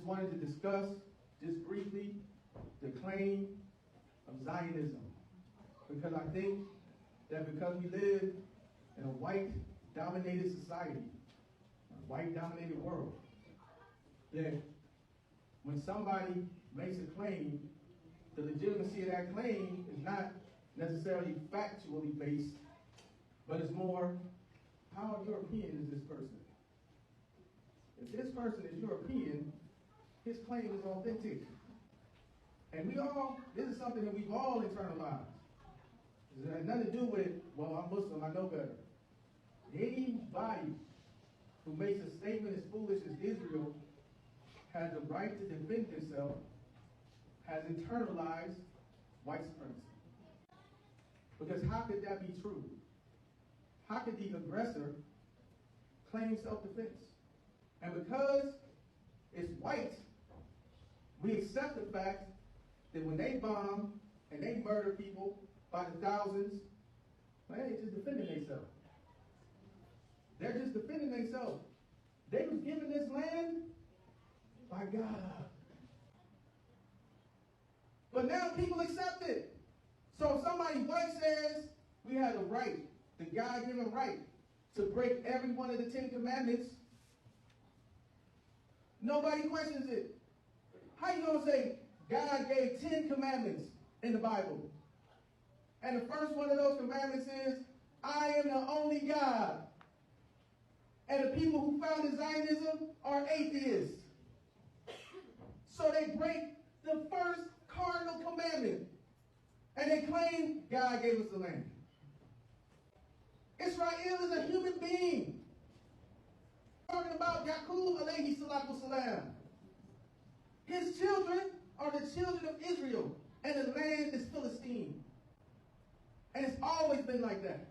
wanted to discuss, just briefly, the claim of Zionism. Because I think that because we live in a white-dominated society, a white-dominated world, that when somebody makes a claim, the legitimacy of that claim is not necessarily factually based, but it's more, how European is this person? If this person is European, his claim is authentic. And this is something that we've all internalized. It has nothing to do with, well, I'm Muslim, I know better. Anybody who makes a statement as foolish as Israel has the right to defend himself, has internalized white supremacy. Because how could that be true? How could the aggressor claim self-defense? And because it's white, we accept the fact that when they bomb and they murder people by the thousands, they're just defending themselves. They're just defending themselves. They was given this land by God. But now people accept it. So if somebody white says we have a right, the God-given right, to break every one of the 10 commandments, nobody questions it. How you going to say God gave 10 commandments in the Bible? And the first one of those commandments is, I am the only God. And the people who founded Zionism are atheists. So they break the first cardinal commandment. And they claim God gave us the land. Israel is a human being. Talking about Yaqub alayhi salatu salam. His children are the children of Israel. And the land is Philistine. And it's always been like that.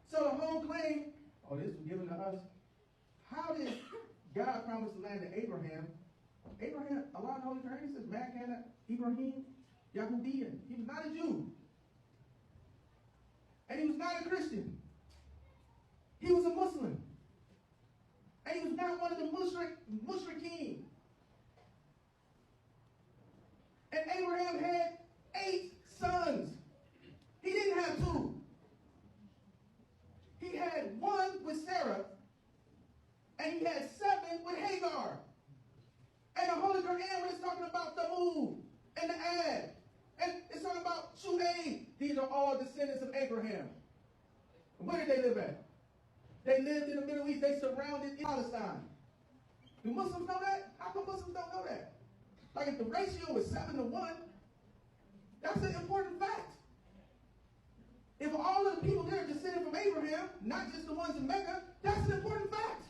So the whole claim, this was given to us. How did God promise the land to Abraham? Abraham, Allah in the Holy Quran says, "Ma kana Ibrahim Yahudiyan." He was not a Jew. And he was not a Christian. He was a Muslim. And he was not one of the mushrikeen. And Abraham had 8 sons. He didn't have 2. He had 1 with Sarah, and he had 7 with Hagar. And the Holy Quran, when it's talking about the Thamud and the Ad, and it's talking about Shu'aib, these are all descendants of Abraham. Where did they live at? They lived in the Middle East. They surrounded Palestine. Do Muslims know that? How come Muslims don't know that? Like if the ratio was 7-to-1, that's an important fact. If all of the people there are descended from Abraham, not just the ones in Mecca, that's an important fact.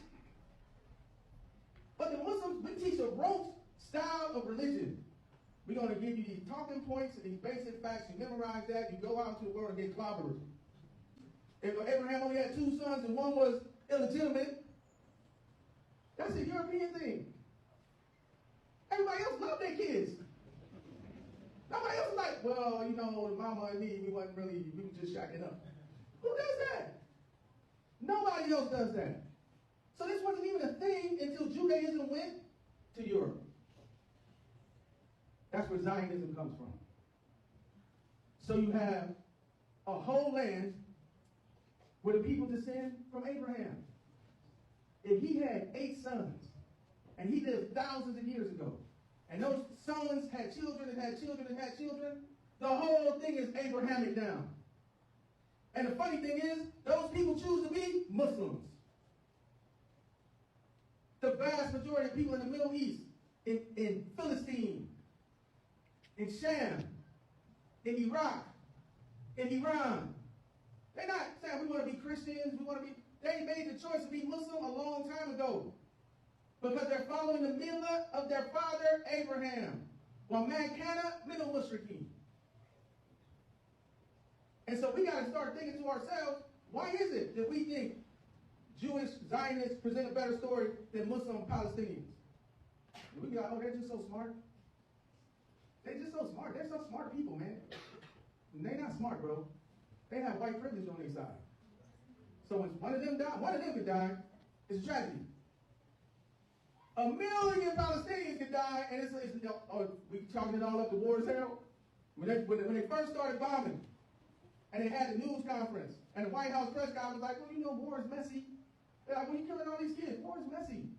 But the Muslims, we teach a rote style of religion. We're going to give you these talking points and these basic facts. You memorize that, you go out into the world and get clobbered. If Abraham only had 2 sons and 1 was illegitimate, that's a European thing. Everybody else loved their kids. Nobody else was like, well, mama and me, we were just shacking up. Who does that? Nobody else does that. So this wasn't even a thing until Judaism went to Europe. That's where Zionism comes from. So you have a whole land where the people descend from Abraham. If he had 8 sons, and he lived thousands of years ago, and those sons had children and had children and had children, the whole thing is Abrahamic now. And the funny thing is, those people choose to be Muslims. The vast majority of people in the Middle East, in Philistine, in Sham, in Iraq, in Iran, they're not saying we want to be Christians, they made the choice to be Muslim a long time ago. Because they're following the millah of their father Abraham. وَمَا كَانَ مِنَ الْمُشْرِكِينَ. And so we got to start thinking to ourselves, why is it that we think Jewish Zionists present a better story than Muslim Palestinians? We be like, they're just so smart. They're just so smart. They're so smart people, man. And they're not smart, bro. They have white privilege on their side. So when one of them could die, it's a tragedy. 1 million Palestinians could die, and we chalking it all up to war as hell. When they first started bombing, and they had the news conference, and the White House press conference was like, well, you know, war is messy. They're like, well, you're killing all these kids. War is messy.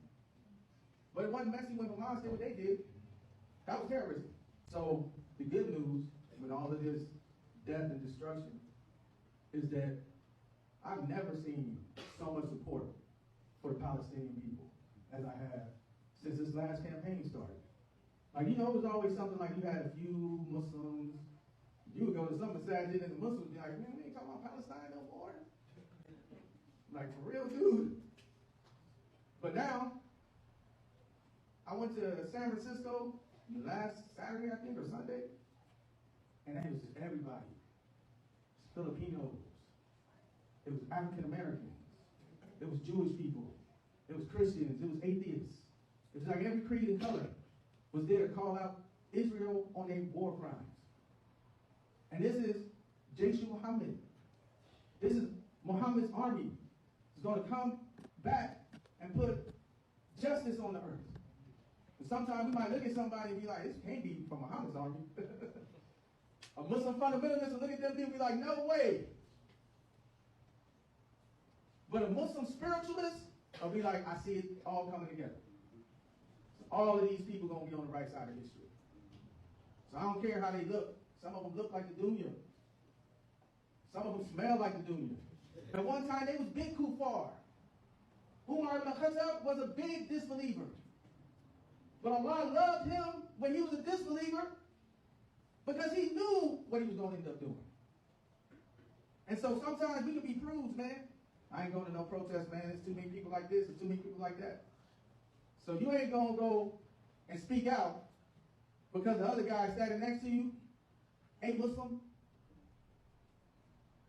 But it wasn't messy when Hamas did what they did. That was terrorism. So the good news with all of this death and destruction is that I've never seen so much support for the Palestinian people as I have since this last campaign started. Like, you know, it was always something like you had a few Muslims. You would go to some masajid and the Muslims would be like, man, we ain't talking about Palestine no more. Like, for real, dude. But now, I went to San Francisco last Saturday, I think, or Sunday, and it was just everybody. It was Filipinos. It was African Americans. It was Jewish people. It was Christians. It was atheists. It was like every creed and color was there to call out Israel on their war crimes. And this is Jaish Muhammad. This is Muhammad's army. It's going to come back and put justice on the earth. And sometimes we might look at somebody and be like, this can't be from Muhammad's army. A Muslim fundamentalist will look at them and be like, no way. But a Muslim spiritualist will be like, I see it all coming together. So all of these people are going to be on the right side of history. So I don't care how they look. Some of them look like the dunya. Some of them smell like the dunya. At one time, they was big kuffar. Umar ibn Khattab was a big disbeliever. But Allah loved him when he was a disbeliever because he knew what he was going to end up doing. And so sometimes we can be prudes, man. I ain't going to no protest, man. There's too many people like this. There's too many people like that. So you ain't going to go and speak out because the other guy standing next to you ain't Muslim.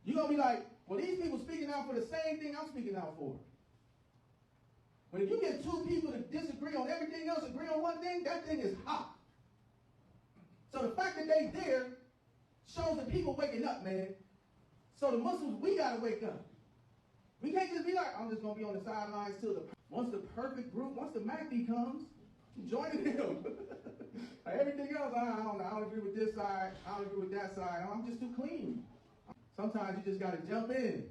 You're going to be like, well, these people speaking out for the same thing I'm speaking out for. But if you get two people to disagree on everything else, agree on one thing, that thing is hot. So the fact that they there shows that people waking up, man. So the Muslims, we got to wake up. We can't just be like, I'm just going to be on the sidelines till once the perfect group, once the Mahdi comes, join him. Like everything else, I don't know. I don't agree with this side. I don't agree with that side. I'm just too clean. Sometimes you just got to jump in.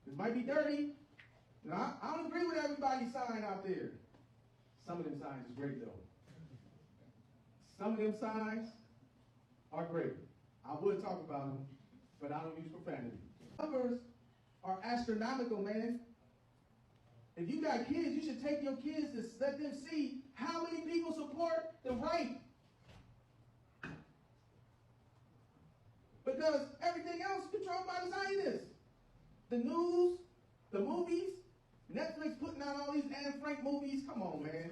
It might be dirty. You know, I don't agree with everybody's sign out there. Some of them signs is great, though. Some of them signs are great. I would talk about them, but I don't use profanity. Numbers are astronomical, man. If you got kids, you should take your kids to let them see how many people support the right. Because everything else is controlled by the Zionists. The news, the movies, Netflix putting out all these Anne Frank movies. Come on, man.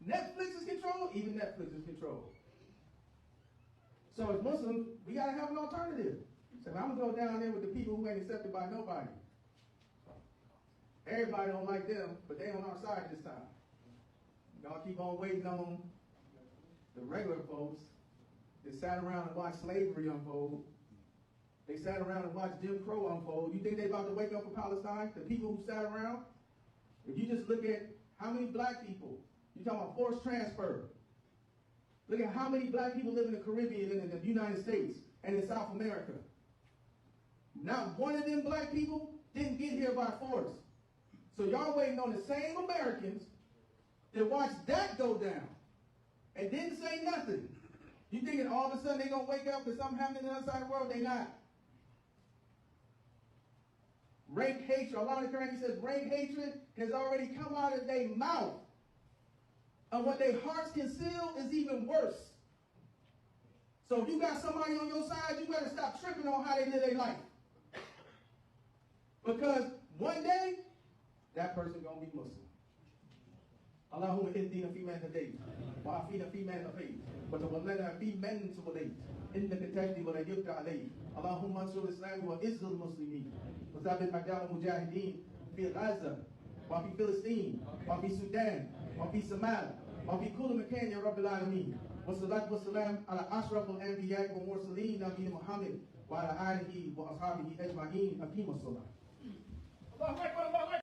Netflix is controlled, even Netflix is controlled. So as Muslims, we got to have an alternative. So I'm going to go down there with the people who ain't accepted by nobody. Everybody don't like them, but they on our side this time. Y'all keep on waiting on the regular folks that sat around and watched slavery unfold. They sat around and watched Jim Crow unfold. You think they about to wake up for Palestine? The people who sat around? If you just look at how many black people, you're talking about forced transfer. Look at how many black people live in the Caribbean and in the United States and in South America. Not one of them black people didn't get here by force. So y'all waiting on the same Americans that watched that go down and didn't say nothing. You thinking all of a sudden they're going to wake up because something happened on the other side of the world? They not. Rank hatred, Allah the Quran says rank hatred has already come out of their mouth. And what their hearts conceal is even worse. So if you got somebody on your side, you better stop tripping on how they live their life. Because one day, that person going to be Muslim. Allahumma ihdina fi man hadayt wa afina fi man afayt wa tawallana fi man tawallayt innaka tahdi wa la yuhda alayk Allahumma ansur al-islam wa izz al-muslimin wa thabbit aqdam al-mujahideen fi Gaza wa fi Palestine wa fi Sudan wa fi Somalia wa fi kull makan ya rabbil alamin wa salatu wa salam ala ashraf al-anbiya wa mursalin nabiyina Muhammad wa ala alihi wa ashabihi ajma'in aqimus salat. Allahu akbar, Allahu akbar.